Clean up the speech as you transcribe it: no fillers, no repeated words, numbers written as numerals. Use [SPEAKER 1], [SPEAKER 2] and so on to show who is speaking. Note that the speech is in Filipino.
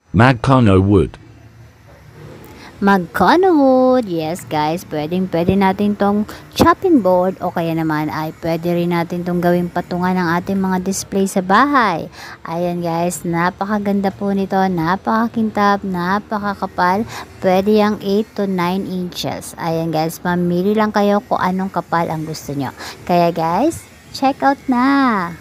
[SPEAKER 1] Magkano wood?
[SPEAKER 2] Magkano wood? Yes guys, pwede natin tong chopping board o kaya naman ay pwede rin natin tong gawing patungan ng ating mga display sa bahay. Ayan guys, napakaganda po nito, napakakintab, napakakapal. Pwede yung 8 to 9 inches. Ayan guys, mamili lang kayo kung anong kapal ang gusto nyo. Kaya guys, check out na!